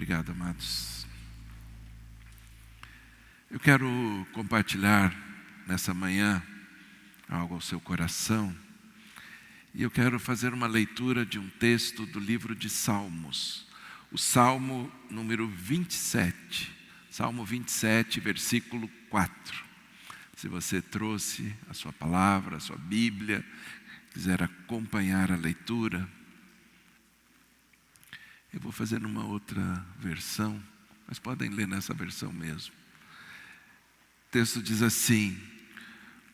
Obrigado, amados. Eu quero compartilhar nessa manhã algo ao seu coração. E eu quero fazer uma leitura de um texto do livro de Salmos. O Salmo número 27. Salmo 27, versículo 4. Se você trouxe a sua palavra, a sua Bíblia, quiser acompanhar a leitura, eu vou fazer numa outra versão, mas podem ler nessa versão mesmo. O texto diz assim: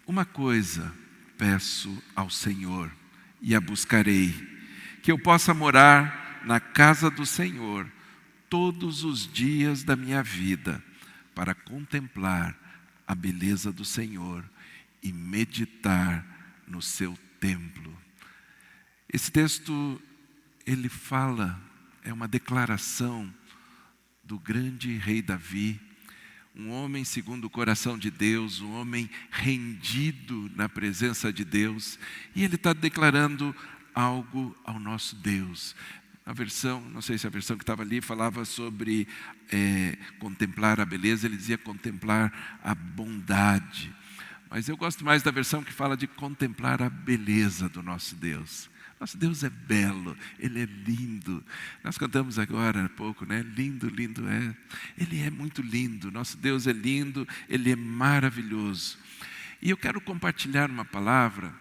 uma coisa peço ao Senhor e a buscarei, que eu possa morar na casa do Senhor todos os dias da minha vida, para contemplar a beleza do Senhor e meditar no seu templo. Esse texto, ele fala, é uma declaração do grande rei Davi, um homem segundo o coração de Deus, um homem rendido na presença de Deus, e ele está declarando algo ao nosso Deus. A versão, não sei se a versão que estava ali falava sobre contemplar a beleza, ele dizia contemplar a bondade. Mas eu gosto mais da versão que fala de contemplar a beleza do nosso Deus. Nosso Deus é belo, Ele é lindo. Nós cantamos agora há pouco, né? Lindo, lindo é. Ele é muito lindo, nosso Deus é lindo, Ele é maravilhoso. E eu quero compartilhar uma palavra.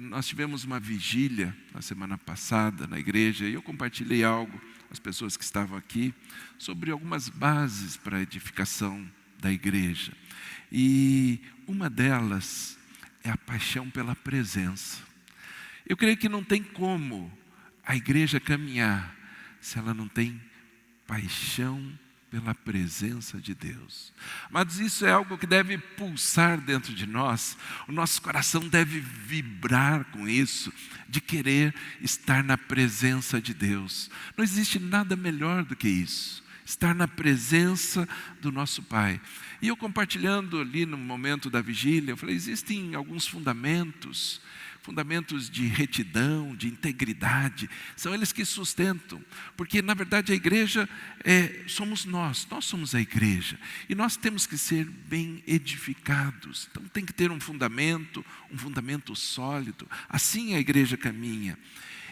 Nós tivemos uma vigília na semana passada na igreja e eu compartilhei algo com as pessoas que estavam aqui sobre algumas bases para a edificação da igreja. E uma delas é a paixão pela presença. Eu creio que não tem como a igreja caminhar se ela não tem paixão pela presença de Deus. Mas isso é algo que deve pulsar dentro de nós. O nosso coração deve vibrar com isso, de querer estar na presença de Deus. Não existe nada melhor do que isso. Estar na presença do nosso Pai. E eu compartilhando ali no momento da vigília, eu falei, existem alguns fundamentos de retidão, de integridade, são eles que sustentam, porque na verdade a igreja somos nós somos a igreja, e nós temos que ser bem edificados, então tem que ter um fundamento sólido, assim a igreja caminha,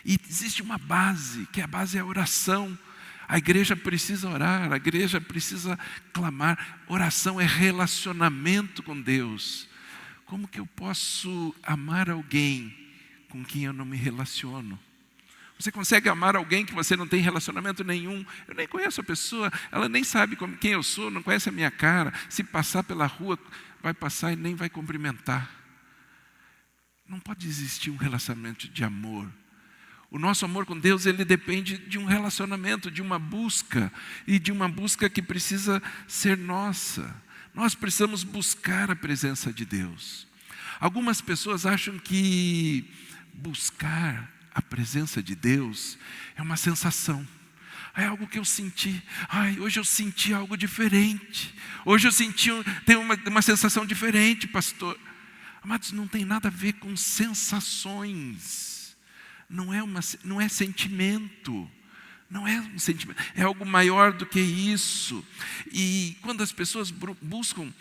e existe uma base, que a base é a oração. A igreja precisa orar, a igreja precisa clamar, oração é relacionamento com Deus. Como que eu posso amar alguém com quem eu não me relaciono? Você consegue amar alguém que você não tem relacionamento nenhum? Eu nem conheço a pessoa, ela nem sabe quem eu sou, não conhece a minha cara. Se passar pela rua, vai passar e nem vai cumprimentar. Não pode existir um relacionamento de amor. O nosso amor com Deus, ele depende de um relacionamento, de uma busca, e de uma busca que precisa ser nossa. Nós precisamos buscar a presença de Deus. Algumas pessoas acham que buscar a presença de Deus é uma sensação. É algo que eu senti. Hoje eu senti algo diferente. Hoje eu tenho uma sensação diferente, pastor. Amados, não tem nada a ver com sensações. Não é sentimento. Não é um sentimento, é algo maior do que isso. E quando as pessoas buscam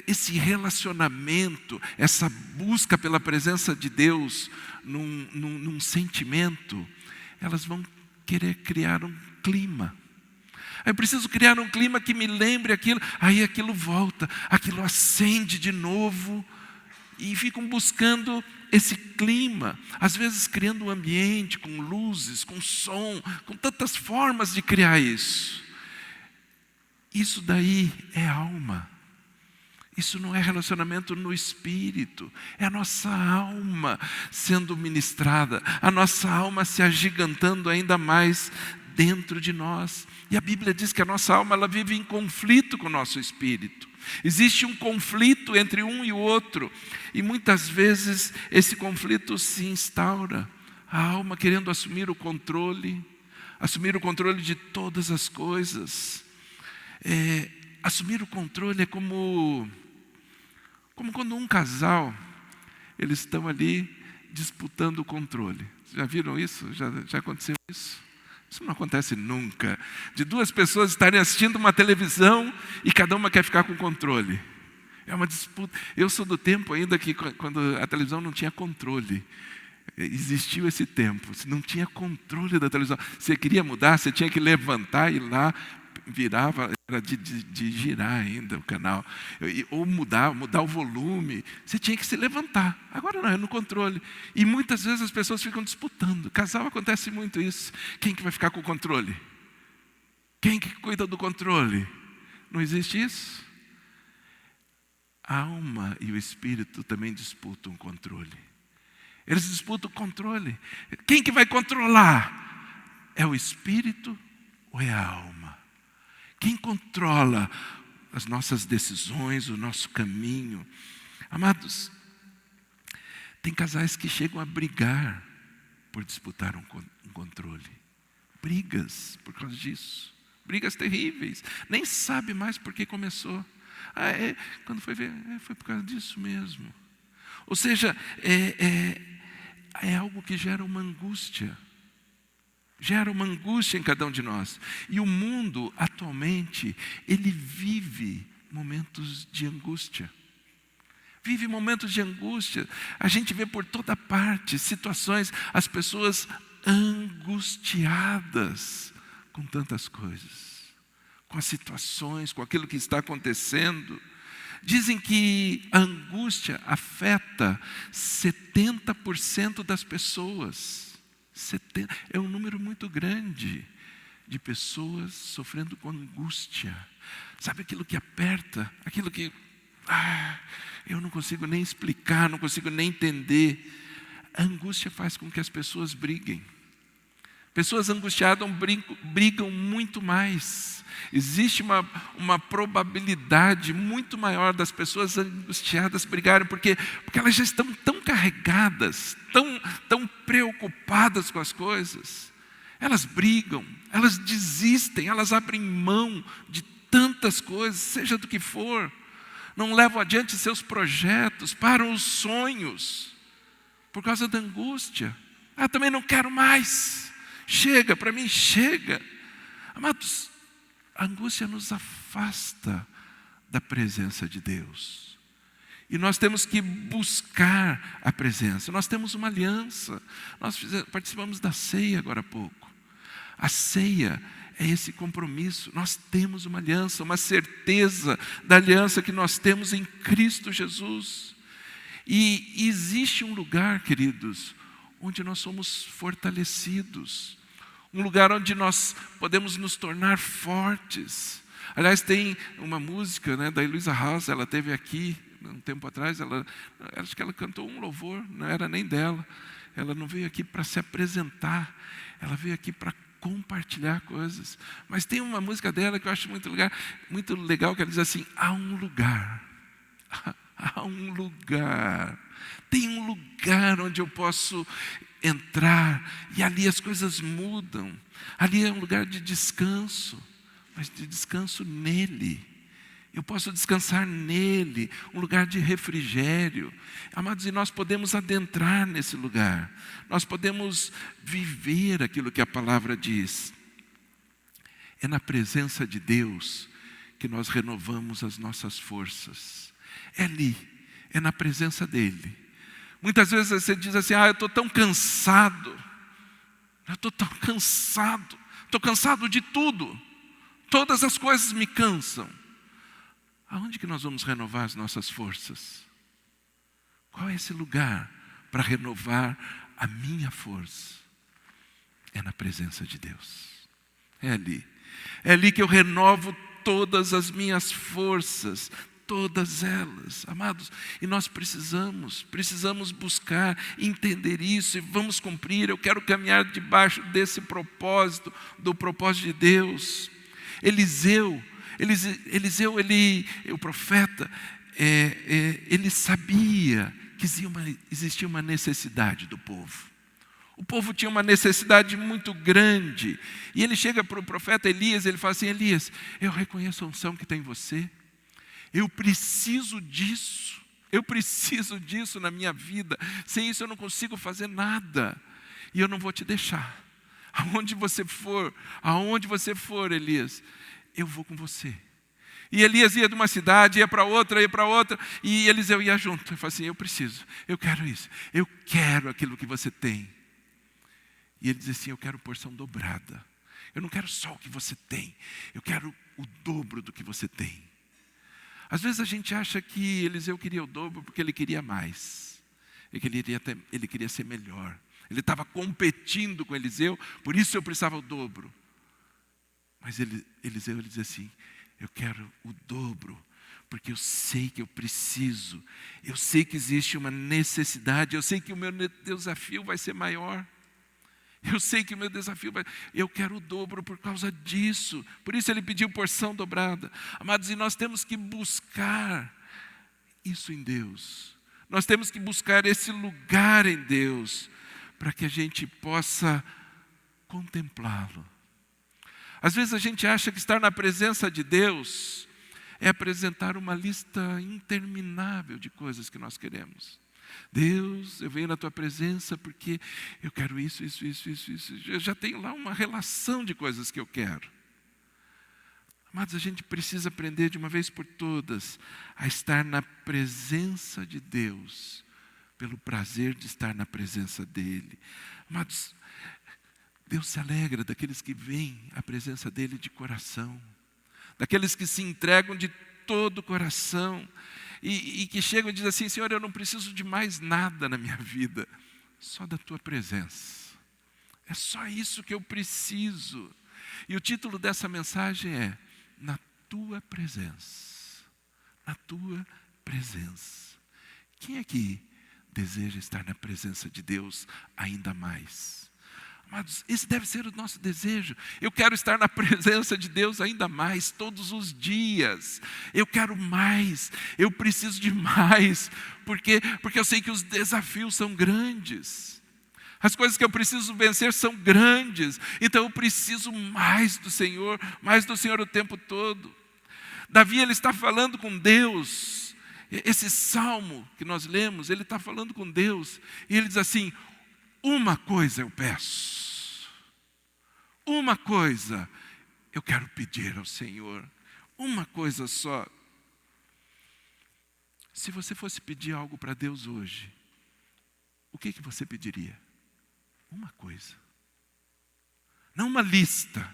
esse relacionamento, essa busca pela presença de Deus num sentimento, elas vão querer criar um clima. Eu preciso criar um clima que me lembre aquilo, aí aquilo volta, aquilo acende de novo. E ficam buscando esse clima, às vezes criando um ambiente com luzes, com som, com tantas formas de criar isso. Isso daí é alma. Isso não é relacionamento no espírito, é a nossa alma sendo ministrada, a nossa alma se agigantando ainda mais dentro de nós. E a Bíblia diz que a nossa alma ela vive em conflito com o nosso espírito. Existe um conflito entre um e o outro, e muitas vezes esse conflito se instaura, a alma querendo assumir o controle de todas as coisas. Assumir o controle é como quando um casal, eles estão ali disputando o controle. Já viram isso? Já aconteceu isso? Isso não acontece nunca. De duas pessoas estarem assistindo uma televisão e cada uma quer ficar com o controle. É uma disputa. Eu sou do tempo ainda que quando a televisão não tinha controle. Existiu esse tempo, você não tinha controle da televisão. Você queria mudar, você tinha que levantar e ir lá, virava, era de girar ainda o canal. Ou mudar o volume, você tinha que se levantar. Agora não, é no controle. E muitas vezes as pessoas ficam disputando. Casal acontece muito isso. Quem que vai ficar com o controle? Quem que cuida do controle? Não existe isso? A alma e o espírito também disputam o controle. Eles disputam o controle. Quem que vai controlar? É o espírito ou é a alma? Quem controla as nossas decisões, o nosso caminho? Amados, tem casais que chegam a brigar por disputar um controle. Brigas por causa disso. Brigas terríveis. Nem sabe mais por que começou. Quando foi ver, foi por causa disso mesmo. Ou seja, é algo que gera uma angústia. Gera uma angústia em cada um de nós. E o mundo, atualmente, ele vive momentos de angústia. Vive momentos de angústia. A gente vê por toda parte situações, as pessoas angustiadas com tantas coisas. Com as situações, com aquilo que está acontecendo. Dizem que a angústia afeta 70% das pessoas. É um número muito grande de pessoas sofrendo com angústia. Sabe aquilo que aperta? Aquilo que eu não consigo nem explicar, não consigo nem entender. A angústia faz com que as pessoas briguem. Pessoas angustiadas brigam muito mais. Existe uma probabilidade muito maior das pessoas angustiadas brigarem, porque elas já estão tão carregadas, tão preocupadas com as coisas. Elas brigam, elas desistem, elas abrem mão de tantas coisas, seja do que for. Não levam adiante seus projetos, param os sonhos, por causa da angústia. Também não quero mais. Chega, para mim chega. Amados, a angústia nos afasta da presença de Deus. E nós temos que buscar a presença. Nós temos uma aliança. Nós participamos da ceia agora há pouco. A ceia é esse compromisso. Nós temos uma aliança, uma certeza da aliança que nós temos em Cristo Jesus. E existe um lugar, queridos, onde nós somos fortalecidos. Um lugar onde nós podemos nos tornar fortes. Aliás, tem uma música, da Luísa House, ela esteve aqui um tempo atrás, acho que ela cantou um louvor, não era nem dela. Ela não veio aqui para se apresentar, ela veio aqui para compartilhar coisas. Mas tem uma música dela que eu acho muito legal, que ela diz assim: há um lugar. Há um lugar. Tem um lugar onde eu posso entrar e ali as coisas mudam. Ali é um lugar de descanso, mas de descanso nele. Eu posso descansar nele, um lugar de refrigério. Amados, e nós podemos adentrar nesse lugar. Nós podemos viver aquilo que a palavra diz. É na presença de Deus que nós renovamos as nossas forças. É ali, é na presença dele. Muitas vezes você diz assim: eu estou tão cansado. Eu estou tão cansado. Estou cansado de tudo. Todas as coisas me cansam. Aonde que nós vamos renovar as nossas forças? Qual é esse lugar para renovar a minha força? É na presença de Deus. É ali. É ali que eu renovo todas as minhas forças. Todas elas, amados, e nós precisamos buscar, entender isso e vamos cumprir. Eu quero caminhar debaixo desse propósito, do propósito de Deus. Eliseu, o profeta, ele sabia que existia uma necessidade do povo. O povo tinha uma necessidade muito grande, e ele chega para o profeta Elias, ele fala assim: Elias, eu reconheço a unção que tem em você. Eu preciso disso na minha vida. Sem isso eu não consigo fazer nada. E eu não vou te deixar. aonde você for, Elias, eu vou com você. E Elias ia de uma cidade, ia para outra, e Eliseu ia junto. Ele falou assim, eu quero isso, eu quero aquilo que você tem. E ele dizia assim, eu quero porção dobrada. Eu não quero só o que você tem, eu quero o dobro do que você tem. Às vezes a gente acha que Eliseu queria o dobro porque ele queria mais. Ele queria ser melhor. Ele estava competindo com Eliseu, por isso eu precisava o dobro. Mas Eliseu dizia assim, eu quero o dobro, porque eu sei que eu preciso. Eu sei que existe uma necessidade, eu sei que o meu desafio vai ser maior. Eu sei que o meu desafio eu quero o dobro por causa disso. Por isso ele pediu porção dobrada. Amados, e nós temos que buscar isso em Deus. Nós temos que buscar esse lugar em Deus, para que a gente possa contemplá-lo. Às vezes a gente acha que estar na presença de Deus é apresentar uma lista interminável de coisas que nós queremos. Deus, eu venho na tua presença porque eu quero isso. Eu já tenho lá uma relação de coisas que eu quero. Amados, a gente precisa aprender de uma vez por todas a estar na presença de Deus, pelo prazer de estar na presença dEle. Amados, Deus se alegra daqueles que vêm à presença dEle de coração, daqueles que se entregam de todo o coração, e que chegam e dizem assim, Senhor, eu não preciso de mais nada na minha vida, só da tua presença. É só isso que eu preciso. E o título dessa mensagem é, na tua presença. Na tua presença. Quem é que deseja estar na presença de Deus ainda mais? Amados, esse deve ser o nosso desejo. Eu quero estar na presença de Deus ainda mais, todos os dias. Eu quero mais, eu preciso de mais, porque eu sei que os desafios são grandes. As coisas que eu preciso vencer são grandes, então eu preciso mais do Senhor o tempo todo. Davi, ele está falando com Deus. Esse salmo que nós lemos, ele está falando com Deus, e ele diz assim, uma coisa eu peço, uma coisa eu quero pedir ao Senhor, uma coisa só. Se você fosse pedir algo para Deus hoje, o que você pediria? Uma coisa, não uma lista.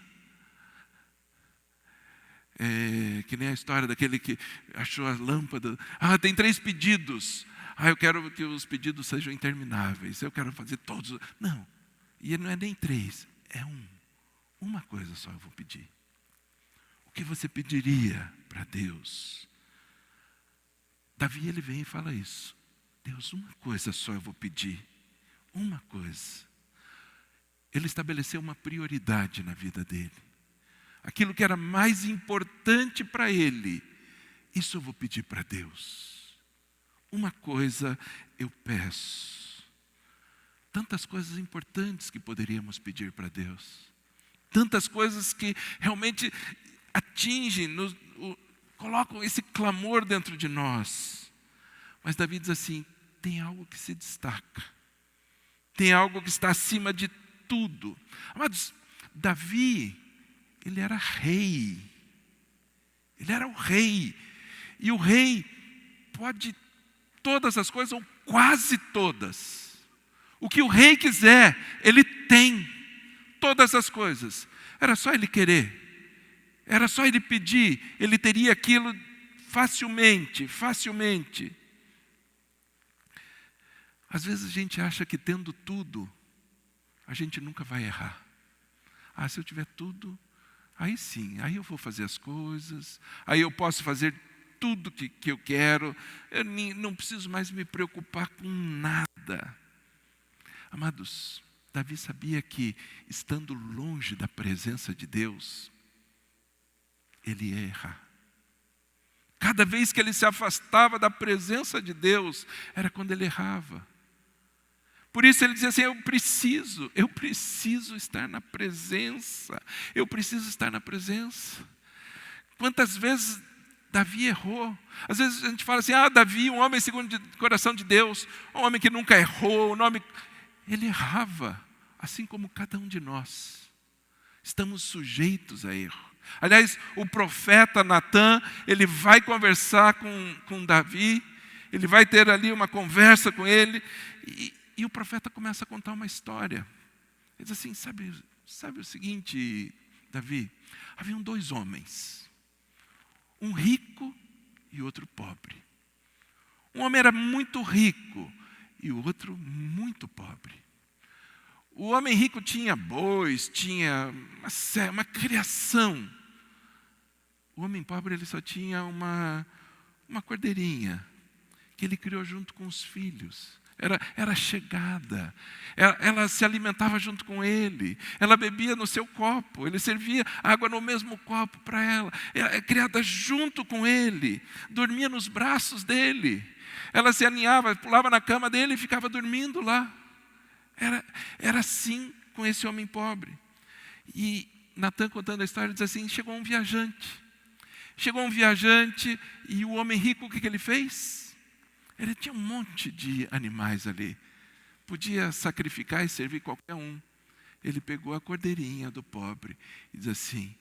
Que nem a história daquele que achou a lâmpada. Tem 3 pedidos. Eu quero que os pedidos sejam intermináveis. Eu quero fazer todos. Não, e não é nem 3, é uma coisa só eu vou pedir. O que você pediria para Deus? Davi, ele vem e fala isso. Deus, uma coisa só eu vou pedir. Uma coisa. Ele estabeleceu uma prioridade na vida dele. Aquilo que era mais importante para ele, isso eu vou pedir para Deus. Uma coisa eu peço. Tantas coisas importantes que poderíamos pedir para Deus. Tantas coisas que realmente atingem, colocam esse clamor dentro de nós. Mas Davi diz assim, tem algo que se destaca. Tem algo que está acima de tudo. Amados, Davi, ele era rei. Ele era o rei. E o rei pode todas as coisas, ou quase todas. O que o rei quiser, ele tem. Todas as coisas. Era só ele querer. Era só ele pedir. Ele teria aquilo facilmente. Às vezes a gente acha que tendo tudo, a gente nunca vai errar. Se eu tiver tudo, aí sim, aí eu vou fazer as coisas, aí eu posso fazer tudo que eu quero, eu não preciso mais me preocupar com nada. Amados, Davi sabia que, estando longe da presença de Deus, ele ia errar. Cada vez que ele se afastava da presença de Deus, era quando ele errava. Por isso ele dizia assim, eu preciso estar na presença. Eu preciso estar na presença. Quantas vezes Davi errou? Às vezes a gente fala assim, Davi, um homem segundo o coração de Deus, um homem que nunca errou, ele errava. assim como cada um de nós, estamos sujeitos a erro. Aliás, o profeta Natã, ele vai conversar com Davi, ele vai ter ali uma conversa com ele, e o profeta começa a contar uma história. Ele diz assim, sabe o seguinte, Davi? Haviam 2 homens, um rico e outro pobre. Um homem era muito rico e o outro muito pobre. O homem rico tinha bois, tinha uma criação. O homem pobre, ele só tinha uma cordeirinha, que ele criou junto com os filhos. Era chegada, ela se alimentava junto com ele, ela bebia no seu copo, ele servia água no mesmo copo para ela, é criada junto com ele, dormia nos braços dele, ela se aninhava, pulava na cama dele e ficava dormindo lá. Era assim com esse homem pobre. E Natã, contando a história, diz assim, chegou um viajante e o homem rico, o que ele fez? Ele tinha um monte de animais ali, podia sacrificar e servir qualquer um. Ele pegou a cordeirinha do pobre e diz assim,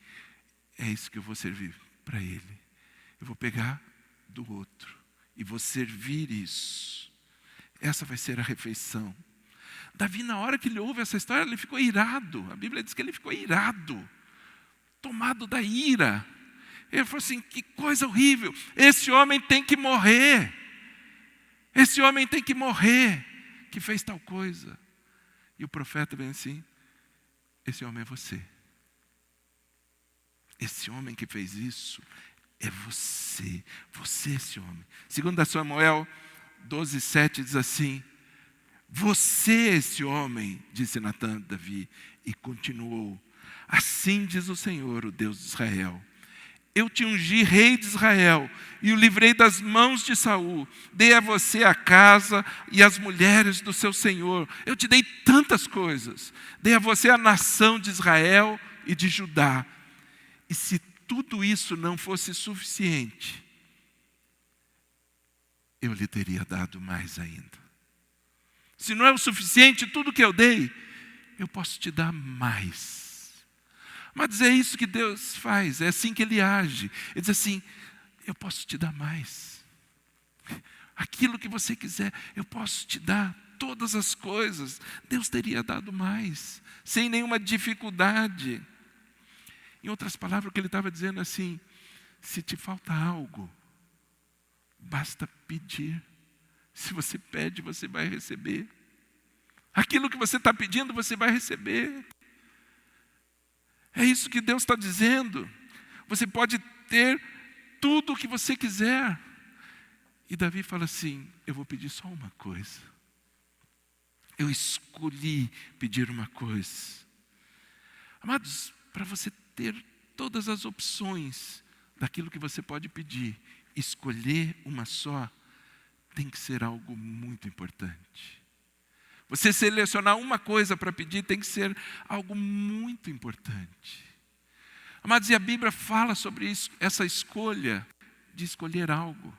é isso que eu vou servir para ele. Eu vou pegar do outro e vou servir isso. Essa vai ser a refeição. Davi, na hora que ele ouve essa história, ele ficou irado. A Bíblia diz que ele ficou irado, tomado da ira. Ele falou assim, que coisa horrível, esse homem tem que morrer. Esse homem tem que morrer, que fez tal coisa. E o profeta vem assim, esse homem é você. Esse homem que fez isso é você. Você é esse homem. Segundo Samuel 12:7 diz assim, você é esse homem, disse Natã a Davi, e continuou, assim diz o Senhor, o Deus de Israel, eu te ungi rei de Israel, e o livrei das mãos de Saul, dei a você a casa e as mulheres do seu senhor, eu te dei tantas coisas, dei a você a nação de Israel e de Judá, e se tudo isso não fosse suficiente, eu lhe teria dado mais ainda. Se não é o suficiente tudo que eu dei, eu posso te dar mais. Mas é isso que Deus faz, é assim que Ele age. Ele diz assim, eu posso te dar mais. Aquilo que você quiser, eu posso te dar todas as coisas. Deus teria dado mais, sem nenhuma dificuldade. Em outras palavras, o que Ele estava dizendo assim, se te falta algo, basta pedir. Se você pede, você vai receber. Aquilo que você está pedindo, você vai receber. É isso que Deus está dizendo. Você pode ter tudo o que você quiser. E Davi fala assim, eu vou pedir só uma coisa. Eu escolhi pedir uma coisa. Amados, para você ter todas as opções daquilo que você pode pedir, escolher uma só, tem que ser algo muito importante. Você selecionar uma coisa para pedir tem que ser algo muito importante. Amados, e a Bíblia fala sobre isso, essa escolha de escolher algo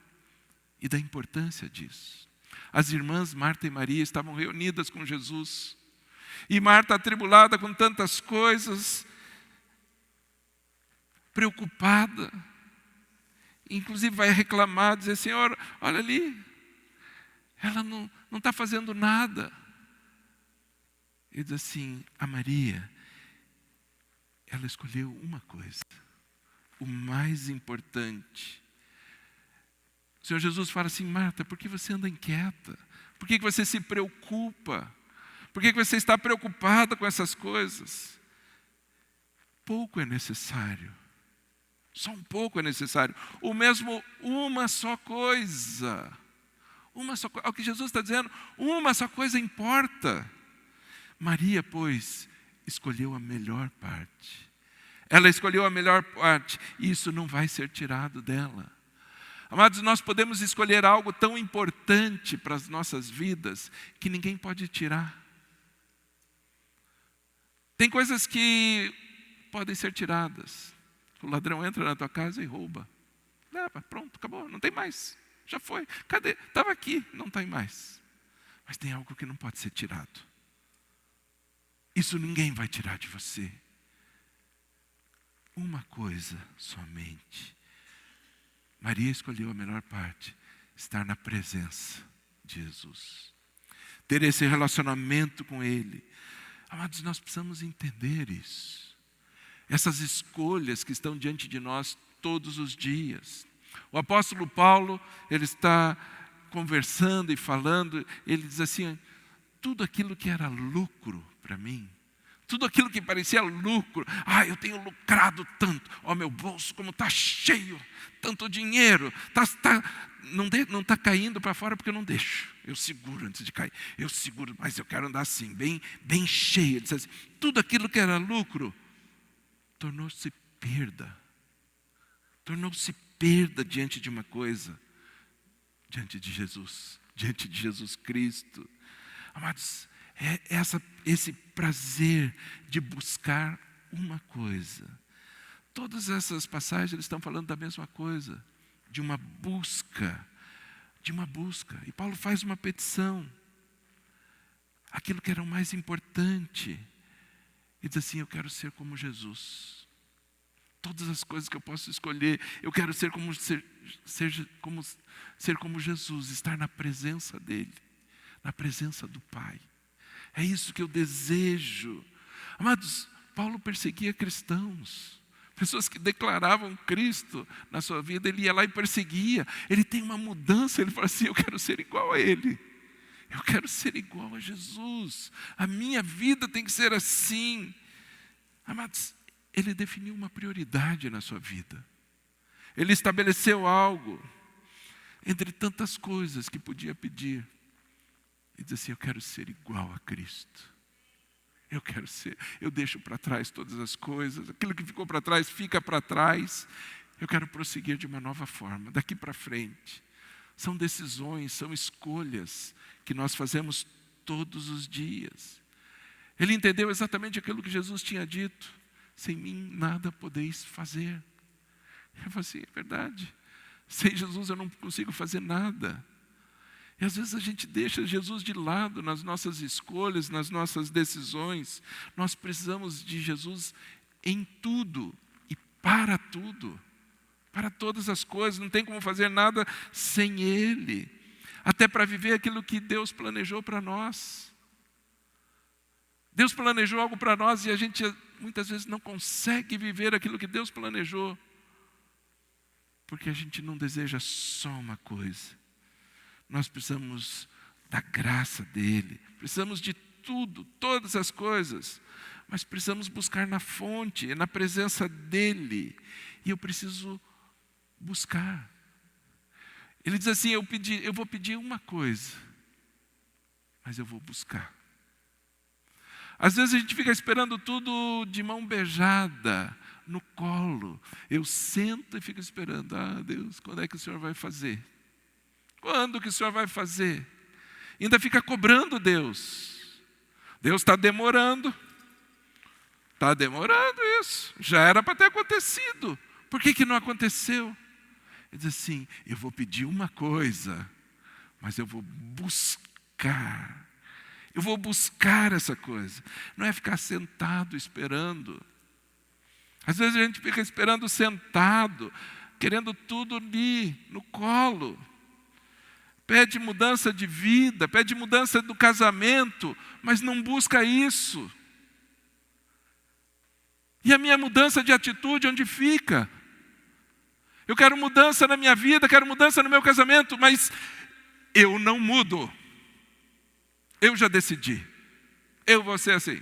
e da importância disso. As irmãs Marta e Maria estavam reunidas com Jesus. E Marta, atribulada com tantas coisas, preocupada, inclusive vai reclamar, dizer, Senhor, olha ali, ela não está fazendo nada. Ele diz assim, a Maria, ela escolheu uma coisa, o mais importante. O Senhor Jesus fala assim, Marta, por que você anda inquieta? Por que você se preocupa? Por que você está preocupada com essas coisas? Pouco é necessário. Só um pouco é necessário. O mesmo, uma só coisa. Uma só coisa. É o que Jesus está dizendo, uma só coisa importa. Maria, pois, escolheu a melhor parte. Ela escolheu a melhor parte, e isso não vai ser tirado dela. Amados, nós podemos escolher algo tão importante para as nossas vidas, que ninguém pode tirar. Tem coisas que podem ser tiradas. O ladrão entra na tua casa e rouba. Leva, pronto, acabou, não tem mais. Já foi. Cadê? Estava aqui, não tem mais. Mas tem algo que não pode ser tirado. Isso ninguém vai tirar de você. Uma coisa somente. Maria escolheu a melhor parte: estar na presença de Jesus. Ter esse relacionamento com Ele. Amados, nós precisamos entender isso. Essas escolhas que estão diante de nós todos os dias. O apóstolo Paulo, ele está conversando e falando, ele diz assim: tudo aquilo que era lucro para mim, tudo aquilo que parecia lucro, eu tenho lucrado tanto, meu bolso como está cheio, tanto dinheiro, não está caindo para fora porque eu não deixo, eu seguro antes de cair, eu seguro, mas eu quero andar assim, bem cheio. Ele diz assim, tudo aquilo que era lucro, tornou-se perda diante de uma coisa, diante de Jesus Cristo. Amados, esse prazer de buscar uma coisa. Todas essas passagens eles estão falando da mesma coisa, de uma busca. E Paulo faz uma petição. Aquilo que era o mais importante. E diz assim, eu quero ser como Jesus. Todas as coisas que eu posso escolher, eu quero ser como Jesus, estar na presença dEle, na presença do Pai. É isso que eu desejo. Amados, Paulo perseguia cristãos, pessoas que declaravam Cristo na sua vida, ele ia lá e perseguia. Ele tem uma mudança, ele fala assim, eu quero ser igual a Ele. Eu quero ser igual a Jesus. A minha vida tem que ser assim. Amados, ele definiu uma prioridade na sua vida. Ele estabeleceu algo, entre tantas coisas que podia pedir. E diz assim, eu quero ser igual a Cristo. Eu deixo para trás todas as coisas. Aquilo que ficou para trás, fica para trás. Eu quero prosseguir de uma nova forma, daqui para frente. São decisões, são escolhas que nós fazemos todos os dias. Ele entendeu exatamente aquilo que Jesus tinha dito. Sem mim nada podeis fazer. Eu falei assim, é verdade. Sem Jesus eu não consigo fazer nada. E às vezes a gente deixa Jesus de lado nas nossas escolhas, nas nossas decisões. Nós precisamos de Jesus em tudo e para tudo. Para todas as coisas, não tem como fazer nada sem Ele. Até para viver aquilo que Deus planejou para nós. Deus planejou algo para nós e a gente muitas vezes não consegue viver aquilo que Deus planejou. Porque a gente não deseja só uma coisa. Nós precisamos da graça dEle. Precisamos de tudo, todas as coisas. Mas precisamos buscar na fonte, na presença dEle. E eu preciso buscar. Ele diz assim, eu vou pedir uma coisa, mas eu vou buscar. Às vezes a gente fica esperando tudo de mão beijada, no colo. Eu sento e fico esperando. Deus, quando é que o Senhor vai fazer? Quando que o Senhor vai fazer? Ainda fica cobrando Deus. Deus está demorando. Está demorando isso. Já era para ter acontecido. Por que não aconteceu? Ele diz assim, eu vou pedir uma coisa, mas eu vou buscar. Eu vou buscar essa coisa. Não é ficar sentado esperando. Às vezes a gente fica esperando sentado, querendo tudo ali, no colo. Pede mudança de vida, pede mudança do casamento, mas não busca isso. E a minha mudança de atitude, onde fica? Eu quero mudança na minha vida, quero mudança no meu casamento, mas eu não mudo. Eu já decidi. Eu vou ser assim.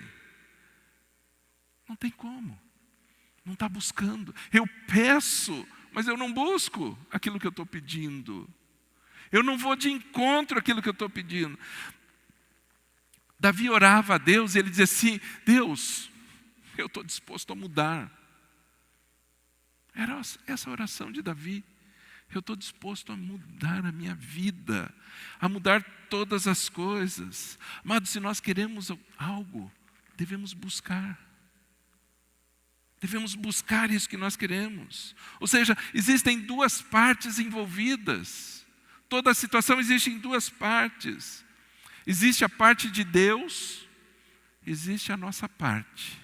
Não tem como. Não está buscando. Eu peço, mas eu não busco aquilo que eu estou pedindo. Eu não vou de encontro àquilo que eu estou pedindo. Davi orava a Deus e ele dizia assim, Deus, eu estou disposto a mudar. Era essa oração de Davi. Eu estou disposto a mudar a minha vida, a mudar todas as coisas. Amados, se nós queremos algo, devemos buscar. Devemos buscar isso que nós queremos. Ou seja, existem duas partes envolvidas. Toda a situação existe em duas partes. Existe a parte de Deus existe a nossa parte.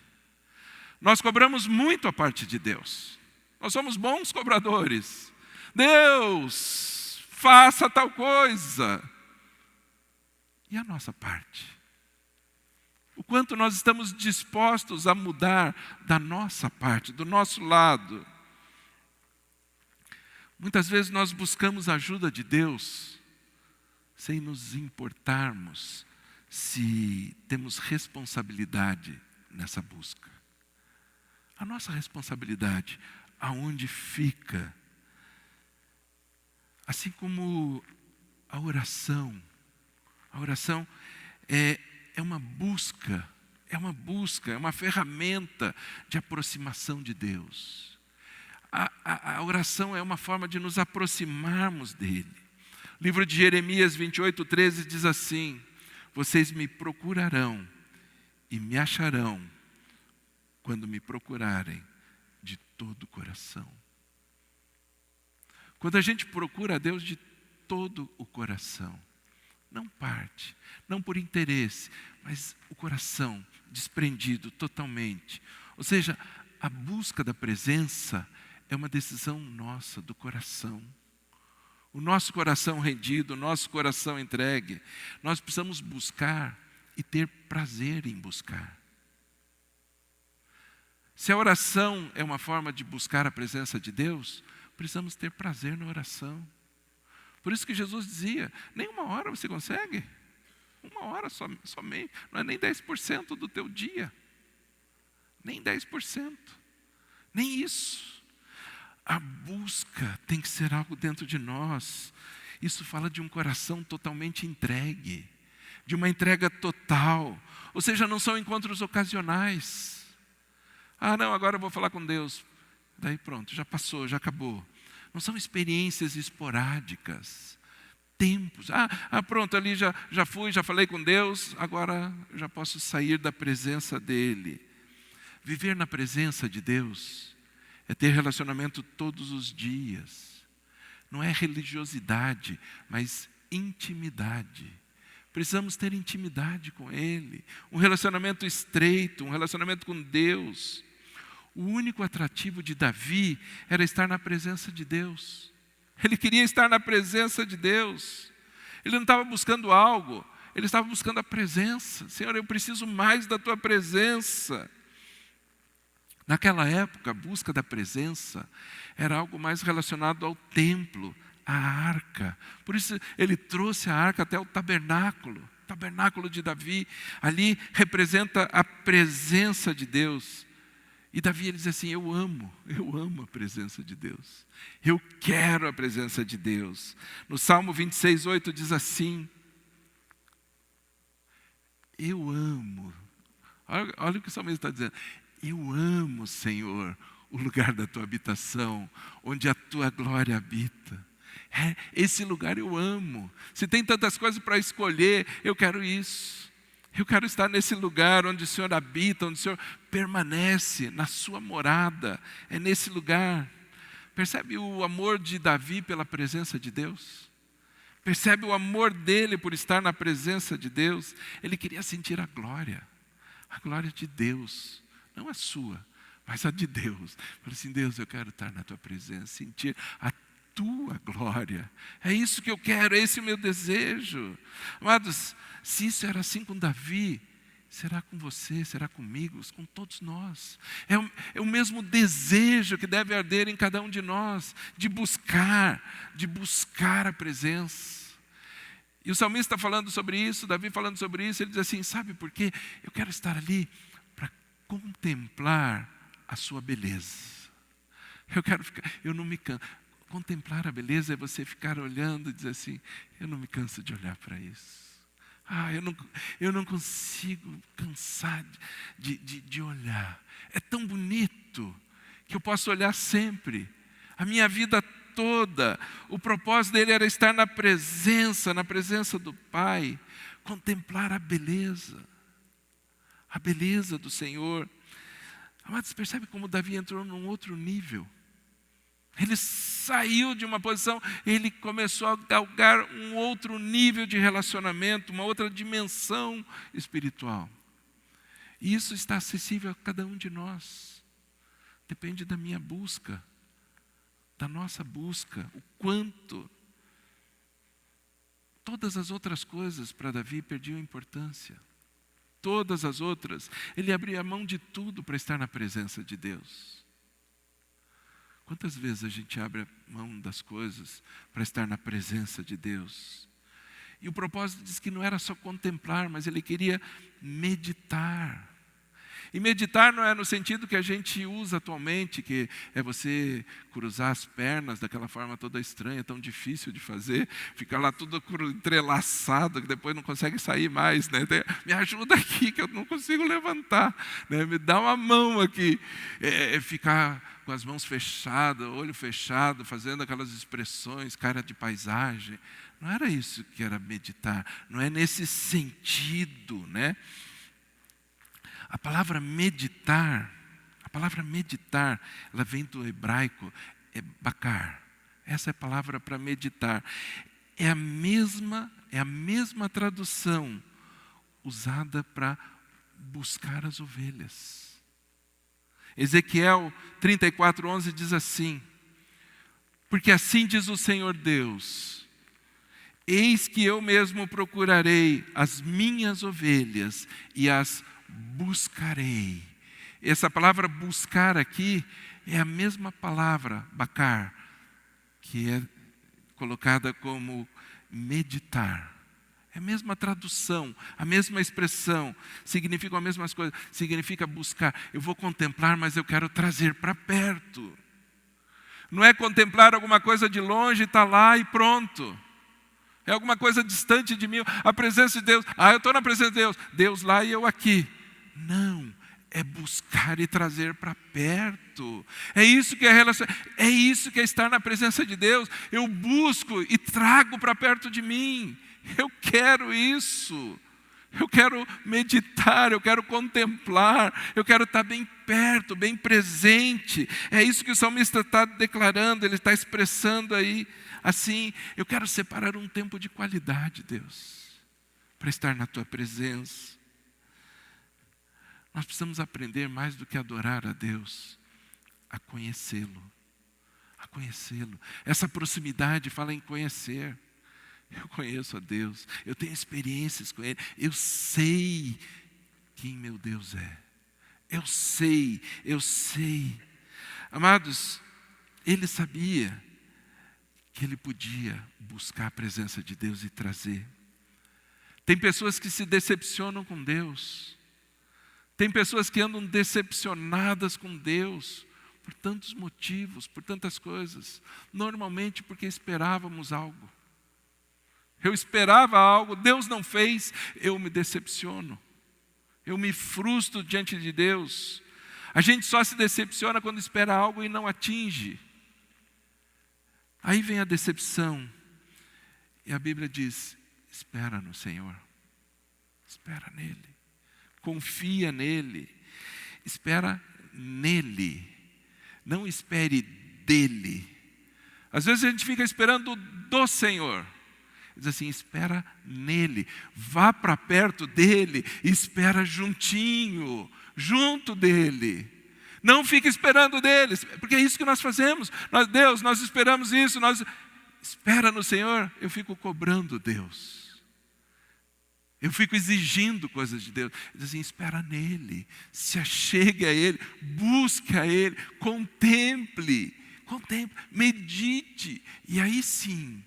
Nós cobramos muito a parte de Deus. Nós somos bons cobradores. Deus, faça tal coisa. E a nossa parte? O quanto nós estamos dispostos a mudar da nossa parte, do nosso lado. Muitas vezes nós buscamos a ajuda de Deus sem nos importarmos se temos responsabilidade nessa busca. A nossa responsabilidade, aonde fica? Assim como a oração. A oração é uma busca, é uma ferramenta de aproximação de Deus. A oração é uma forma de nos aproximarmos dEle. O livro de Jeremias 28:13 diz assim: vocês me procurarão e me acharão quando me procurarem de todo o coração. Quando a gente procura a Deus de todo o coração, não parte, não por interesse, mas o coração desprendido totalmente. Ou seja, a busca da presença é uma decisão nossa, do coração. O nosso coração rendido, o nosso coração entregue. Nós precisamos buscar e ter prazer em buscar. Se a oração é uma forma de buscar a presença de Deus, precisamos ter prazer na oração. Por isso que Jesus dizia, nem 1 hora você consegue. 1 hora somente, não é nem 10% do teu dia. Nem 10%. Nem isso. A busca tem que ser algo dentro de nós. Isso fala de um coração totalmente entregue. De uma entrega total. Ou seja, não são encontros ocasionais. Ah, não, agora eu vou falar com Deus. Daí pronto, já passou, já acabou. Não são experiências esporádicas. Tempos. Pronto, ali já fui, já falei com Deus, agora eu já posso sair da presença dEle. Viver na presença de Deus é ter relacionamento todos os dias. Não é religiosidade, mas intimidade. Precisamos ter intimidade com Ele. Um relacionamento estreito, um relacionamento com Deus. O único atrativo de Davi era estar na presença de Deus. Ele queria estar na presença de Deus. Ele não estava buscando algo, ele estava buscando a presença. Senhor, eu preciso mais da tua presença. Naquela época, a busca da presença era algo mais relacionado ao templo, à arca. Por isso ele trouxe a arca até o tabernáculo de Davi. Ali representa a presença de Deus. E Davi ele diz assim, eu amo a presença de Deus. Eu quero a presença de Deus. No Salmo 26:8 diz assim, eu amo. Olha o que o salmista está dizendo. Eu amo, Senhor, o lugar da tua habitação, onde a tua glória habita. Esse lugar eu amo. Se tem tantas coisas para escolher, eu quero isso. Eu quero estar nesse lugar onde o Senhor habita, onde o Senhor permanece, na sua morada. É nesse lugar. Percebe o amor de Davi pela presença de Deus? Percebe o amor dele por estar na presença de Deus? Ele queria sentir a glória de Deus. Não a sua, mas a de Deus. Falei assim, Deus, eu quero estar na tua presença, sentir a tua glória. É isso que eu quero, é esse o meu desejo. Amados, se isso era assim com Davi, será com você, será comigo, com todos nós. É o mesmo desejo que deve arder em cada um de nós, de buscar a presença. E o salmista falando sobre isso, Davi falando sobre isso, ele diz assim, sabe por quê? Eu quero estar ali para contemplar a sua beleza. Eu não me canso. Contemplar a beleza é você ficar olhando e dizer assim, eu não me canso de olhar para isso. Eu não consigo cansar de olhar. É tão bonito que eu posso olhar sempre. A minha vida toda, o propósito dele era estar na presença do Pai. Contemplar a beleza do Senhor. Amados, percebe como Davi entrou num outro nível. Ele saiu de uma posição, ele começou a galgar um outro nível de relacionamento, uma outra dimensão espiritual. E isso está acessível a cada um de nós. Depende da minha busca, da nossa busca, o quanto. Todas as outras coisas para Davi perdiam importância. Todas as outras, ele abria mão de tudo para estar na presença de Deus. Quantas vezes a gente abre a mão das coisas para estar na presença de Deus? E o propósito diz que não era só contemplar, mas ele queria meditar. E meditar não é no sentido que a gente usa atualmente, que é você cruzar as pernas daquela forma toda estranha, tão difícil de fazer, ficar lá tudo entrelaçado, que depois não consegue sair mais, né? Me ajuda aqui, que eu não consigo levantar, né? Me dá uma mão aqui. Ficar com as mãos fechadas, olho fechado, fazendo aquelas expressões, cara de paisagem. Não era isso que era meditar, não é nesse sentido, né? A palavra meditar, ela vem do hebraico, é bakar. Essa é a palavra para meditar. É a mesma tradução usada para buscar as ovelhas. Ezequiel 34:11 diz assim: porque assim diz o Senhor Deus, eis que eu mesmo procurarei as minhas ovelhas e as buscarei. Essa palavra buscar aqui é a mesma palavra, bakar, que é colocada como meditar. É a mesma tradução, a mesma expressão, significam as mesmas coisas, significa buscar. Eu vou contemplar, mas eu quero trazer para perto. Não é contemplar alguma coisa de longe, está lá e pronto. É alguma coisa distante de mim, a presença de Deus. Eu estou na presença de Deus, Deus lá e eu aqui. Não, é buscar e trazer para perto. É isso que é relação, é isso que é estar na presença de Deus. Eu busco e trago para perto de mim. Eu quero isso. Eu quero meditar, eu quero contemplar, eu quero estar bem perto, bem presente. É isso que o salmista está declarando, ele está expressando aí. Assim, eu quero separar um tempo de qualidade, Deus, para estar na tua presença. Nós precisamos aprender mais do que adorar a Deus, a conhecê-lo. A conhecê-lo. Essa proximidade fala em conhecer. Eu conheço a Deus, eu tenho experiências com Ele, eu sei quem meu Deus é. Eu sei. Amados, ele sabia que ele podia buscar a presença de Deus e trazer. Tem pessoas que se decepcionam com Deus. Tem pessoas que andam decepcionadas com Deus por tantos motivos, por tantas coisas. Normalmente porque esperávamos algo. Eu esperava algo, Deus não fez, eu me decepciono. Eu me frustro diante de Deus. A gente só se decepciona quando espera algo e não atinge. Aí vem a decepção. E a Bíblia diz: espera no Senhor. Espera nele. Confia nele. Espera nele. Não espere dele. Às vezes a gente fica esperando do Senhor. Diz assim: espera nele. Vá para perto dele. Espera juntinho. Junto dele. Não fique esperando deles. Porque é isso que nós fazemos. Deus, nós esperamos isso. Espera no Senhor. Eu fico cobrando Deus. Eu fico exigindo coisas de Deus. Diz assim: espera nele, se achegue a Ele, busque a Ele, contemple, medite. E aí sim,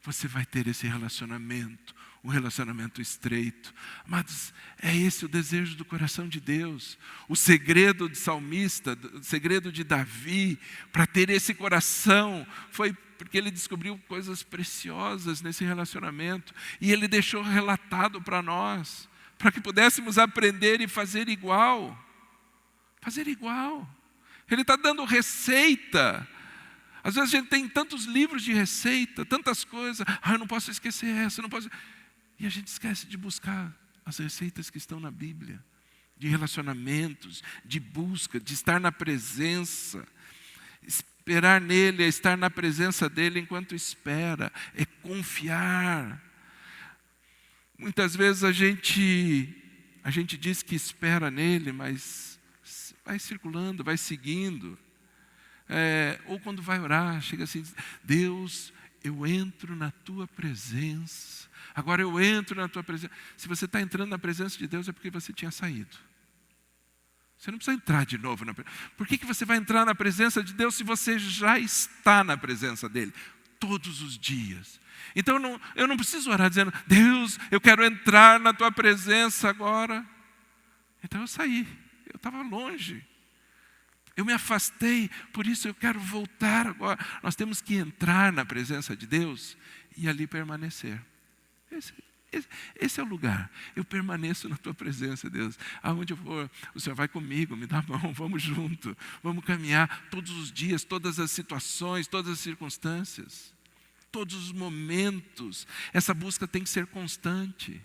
você vai ter esse relacionamento, um relacionamento estreito. Amados, é esse o desejo do coração de Deus. O segredo de salmista, o segredo de Davi, para ter esse coração, foi porque ele descobriu coisas preciosas nesse relacionamento. E ele deixou relatado para nós, para que pudéssemos aprender e fazer igual. Fazer igual. Ele está dando receita. Às vezes a gente tem tantos livros de receita, tantas coisas. Eu não posso esquecer essa, não posso. E a gente esquece de buscar as receitas que estão na Bíblia. De relacionamentos, de busca, de estar na presença. Esperar nele é estar na presença dele enquanto espera, é confiar. Muitas vezes a gente a gente diz que espera nele, mas vai circulando, vai seguindo. Ou quando vai orar, chega assim, Deus, eu entro na tua presença. Agora eu entro na tua presença. Se você está entrando na presença de Deus, é porque você tinha saído. Você não precisa entrar de novo na presença. Por que você vai entrar na presença de Deus se você já está na presença dEle? Todos os dias. Então eu não preciso orar dizendo, Deus, eu quero entrar na tua presença agora. Então eu saí, eu estava longe. Eu me afastei, por isso eu quero voltar agora. Nós temos que entrar na presença de Deus e ali permanecer. Esse é o lugar. Eu permaneço na tua presença, Deus. Aonde eu for, o Senhor vai comigo, me dá a mão, vamos junto. Vamos caminhar todos os dias, todas as situações, todas as circunstâncias, todos os momentos. Essa busca tem que ser constante.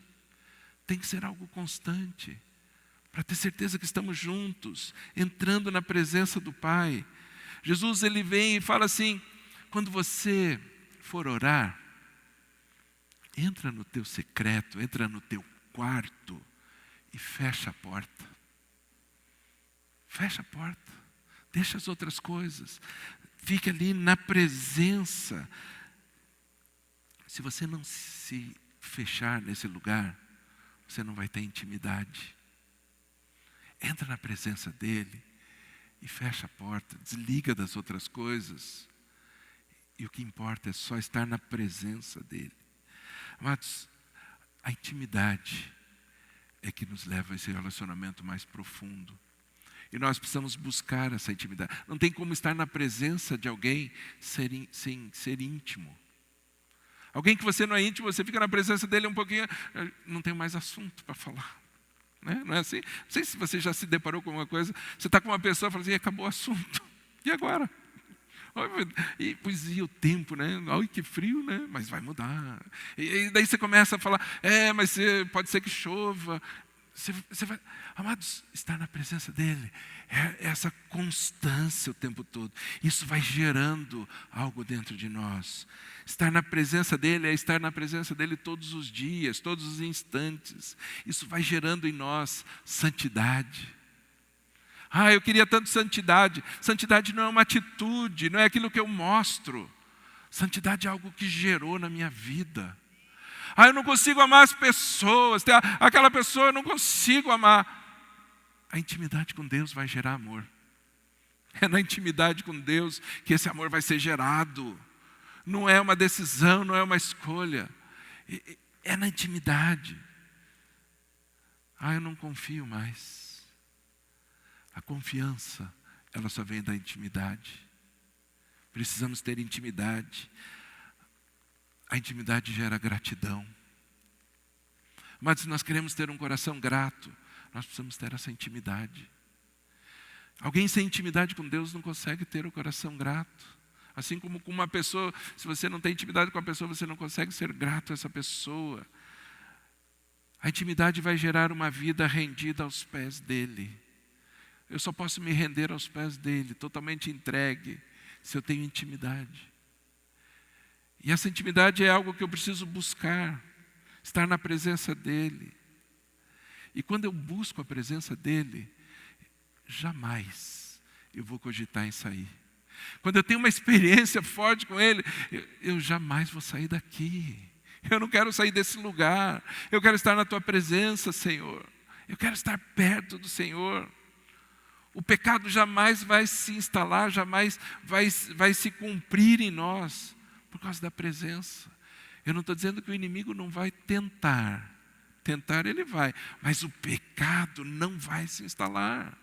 Tem que ser algo constante. Para ter certeza que estamos juntos, entrando na presença do Pai. Jesus, ele vem e fala assim, quando você for orar, entra no teu secreto, entra no teu quarto e fecha a porta. Fecha a porta, deixa as outras coisas, fica ali na presença. Se você não se fechar nesse lugar, você não vai ter intimidade. Entra na presença dEle e fecha a porta, desliga das outras coisas. E o que importa é só estar na presença dEle. Amados, a intimidade é que nos leva a esse relacionamento mais profundo. E nós precisamos buscar essa intimidade. Não tem como estar na presença de alguém sem ser íntimo. Alguém que você não é íntimo, você fica na presença dele um pouquinho, não tem mais assunto para falar. Não é assim? Não sei se você já se deparou com alguma coisa. Você está com uma pessoa e fala assim, acabou o assunto. E agora? E o tempo, né? Ai, que frio, né? Mas vai mudar. E daí você começa a falar, mas pode ser que chova. Você vai, amados, estar na presença dEle é essa constância o tempo todo. Isso vai gerando algo dentro de nós. Estar na presença dEle é estar na presença dEle todos os dias, todos os instantes. Isso vai gerando em nós santidade. Eu queria tanto santidade. Santidade não é uma atitude, não é aquilo que eu mostro. Santidade é algo que gerou na minha vida. Eu não consigo amar as pessoas. Aquela pessoa eu não consigo amar. A intimidade com Deus vai gerar amor. É na intimidade com Deus que esse amor vai ser gerado. Não é uma decisão, não é uma escolha. É na intimidade. Eu não confio mais. A confiança, ela só vem da intimidade. Precisamos ter intimidade. A intimidade gera gratidão. Mas se nós queremos ter um coração grato, nós precisamos ter essa intimidade. Alguém sem intimidade com Deus não consegue ter o coração grato. Assim como com uma pessoa, se você não tem intimidade com a pessoa, você não consegue ser grato a essa pessoa. A intimidade vai gerar uma vida rendida aos pés dEle. Eu só posso me render aos pés dEle, totalmente entregue, se eu tenho intimidade. E essa intimidade é algo que eu preciso buscar, estar na presença dEle. E quando eu busco a presença dEle, jamais eu vou cogitar em sair. Quando eu tenho uma experiência forte com Ele, eu jamais vou sair daqui. Eu não quero sair desse lugar. Eu quero estar na Tua presença, Senhor. Eu quero estar perto do Senhor. O pecado jamais vai se instalar, jamais vai se cumprir em nós, por causa da presença. Eu não estou dizendo que o inimigo não vai tentar. Tentar ele vai, mas o pecado não vai se instalar.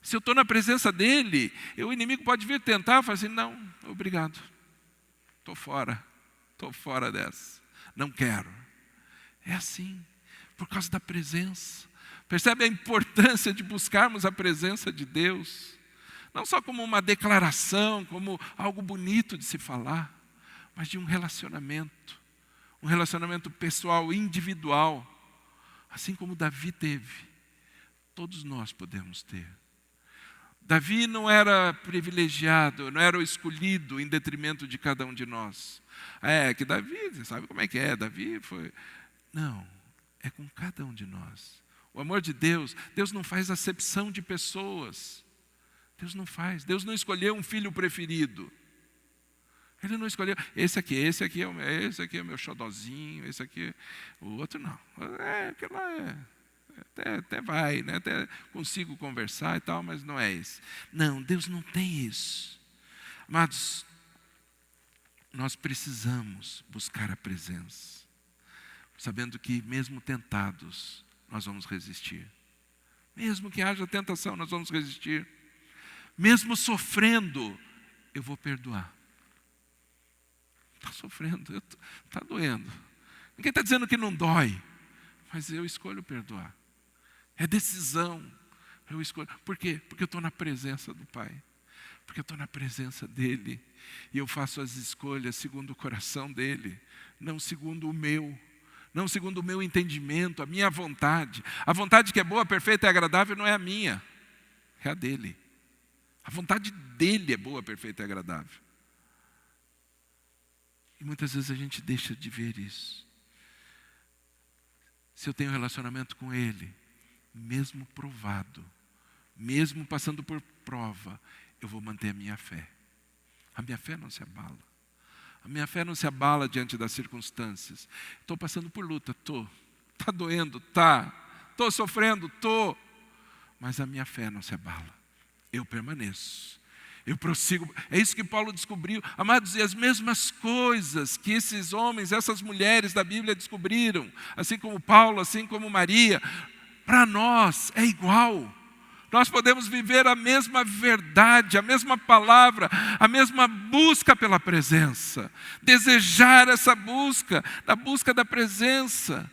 Se eu estou na presença dele, o inimigo pode vir tentar, falar assim, não, obrigado, estou fora dessa, não quero. É assim, por causa da presença. Percebe a importância de buscarmos a presença de Deus? Não só como uma declaração, como algo bonito de se falar, mas de um relacionamento pessoal, individual, assim como Davi teve, todos nós podemos ter. Davi não era privilegiado, não era o escolhido em detrimento de cada um de nós. Que Davi, você sabe como é que é, Davi foi... Não, é com cada um de nós. O amor de Deus, Deus não faz acepção de pessoas. Deus não faz. Deus não escolheu um filho preferido. Ele não escolheu, esse aqui é o meu xodozinho, esse aqui, o outro não. Aquele lá até vai, né? Até consigo conversar e tal, mas não é esse. Não, Deus não tem isso. Amados, nós precisamos buscar a presença, sabendo que mesmo tentados, nós vamos resistir. Mesmo que haja tentação, nós vamos resistir. Mesmo sofrendo, eu vou perdoar. Está sofrendo, está doendo. Ninguém está dizendo que não dói, mas eu escolho perdoar. É decisão. Eu escolho. Por quê? Porque eu estou na presença do Pai. Porque eu estou na presença dEle. E eu faço as escolhas segundo o coração dEle, não segundo o meu. Não segundo o meu entendimento, a minha vontade. A vontade que é boa, perfeita e agradável não é a minha, é a dEle. A vontade dEle é boa, perfeita e agradável. E muitas vezes a gente deixa de ver isso. Se eu tenho relacionamento com Ele, mesmo provado, mesmo passando por prova, eu vou manter a minha fé. A minha fé não se abala. A minha fé não se abala diante das circunstâncias. Estou passando por luta, estou. Está doendo, está. Estou sofrendo, estou. Mas a minha fé não se abala. Eu permaneço. Eu prossigo. É isso que Paulo descobriu. Amados, e as mesmas coisas que esses homens, essas mulheres da Bíblia descobriram, assim como Paulo, assim como Maria, para nós é igual. Nós podemos viver a mesma verdade, a mesma palavra, a mesma busca pela presença. Desejar essa busca, a busca da presença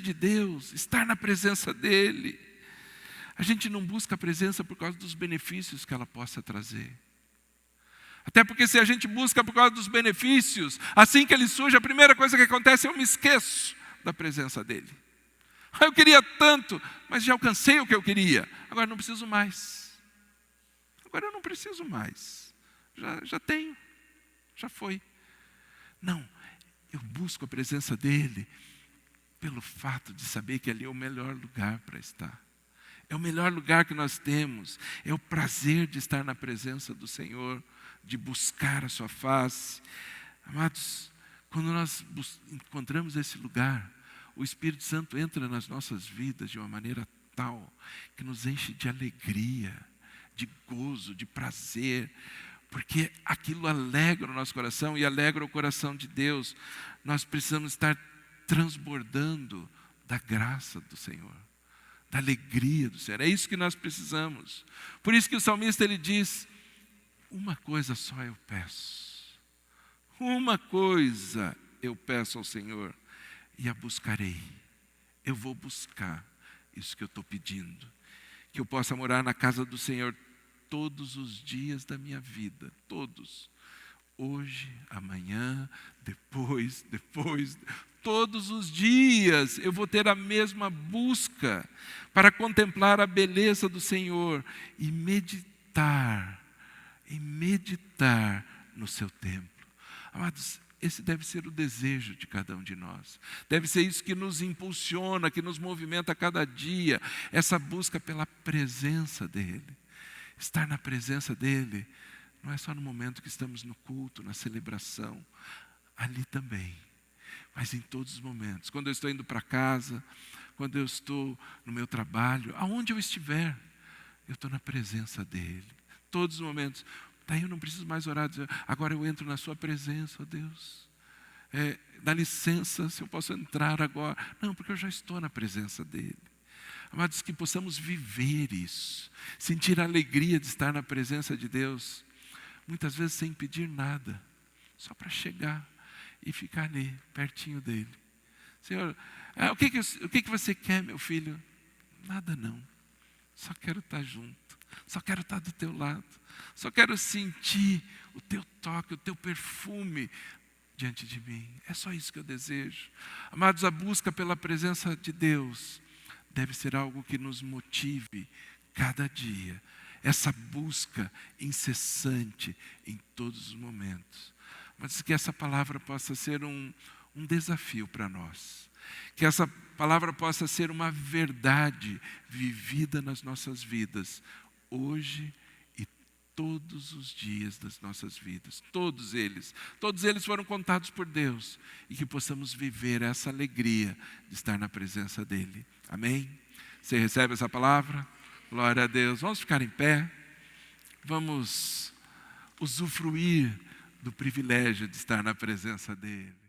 de Deus, estar na presença dEle. A gente não busca a presença por causa dos benefícios que ela possa trazer. Até porque se a gente busca por causa dos benefícios, assim que ele surge, a primeira coisa que acontece é eu me esqueço da presença dEle. Eu queria tanto, mas já alcancei o que eu queria. Agora não preciso mais. Agora eu não preciso mais. Já tenho. Já foi. Não, eu busco a presença dEle pelo fato de saber que ali é o melhor lugar para estar. É o melhor lugar que nós temos. É o prazer de estar na presença do Senhor, de buscar a sua face. Amados, quando nós encontramos esse lugar, o Espírito Santo entra nas nossas vidas de uma maneira tal que nos enche de alegria, de gozo, de prazer, porque aquilo alegra o nosso coração e alegra o coração de Deus. Nós precisamos estar transbordando da graça do Senhor, da alegria do Senhor. É isso que nós precisamos. Por isso que o salmista ele diz: uma coisa só eu peço. Uma coisa eu peço ao Senhor e a buscarei. Eu vou buscar isso que eu estou pedindo. Que eu possa morar na casa do Senhor todos os dias da minha vida. Todos. Hoje, amanhã, depois. Todos os dias eu vou ter a mesma busca para contemplar a beleza do Senhor e meditar no seu templo. Amados, esse deve ser o desejo de cada um de nós. Deve ser isso que nos impulsiona, que nos movimenta a cada dia. Essa busca pela presença dEle. Estar na presença dEle não é só no momento que estamos no culto, na celebração. Ali também. Mas em todos os momentos. Quando eu estou indo para casa, quando eu estou no meu trabalho, aonde eu estiver, eu estou na presença dEle. Todos os momentos. Daí eu não preciso mais orar, dizer, agora eu entro na sua presença, ó Deus. Dá licença se eu posso entrar agora. Não, porque eu já estou na presença dEle. Amados, que possamos viver isso. Sentir a alegria de estar na presença de Deus. Muitas vezes sem pedir nada. Só para chegar e ficar ali, pertinho dEle. Senhor, o que você quer, meu filho? Nada não. Só quero estar junto. Só quero estar do teu lado. Só quero sentir o teu toque, o teu perfume diante de mim. É só isso que eu desejo. Amados, a busca pela presença de Deus deve ser algo que nos motive cada dia. Essa busca incessante em todos os momentos. Mas que essa palavra possa ser um desafio para nós. Que essa palavra possa ser uma verdade vivida nas nossas vidas, hoje e todos os dias das nossas vidas. Todos eles foram contados por Deus. E que possamos viver essa alegria de estar na presença dEle. Amém? Você recebe essa palavra? Glória a Deus. Vamos ficar em pé. Vamos usufruir do privilégio de estar na presença dEle.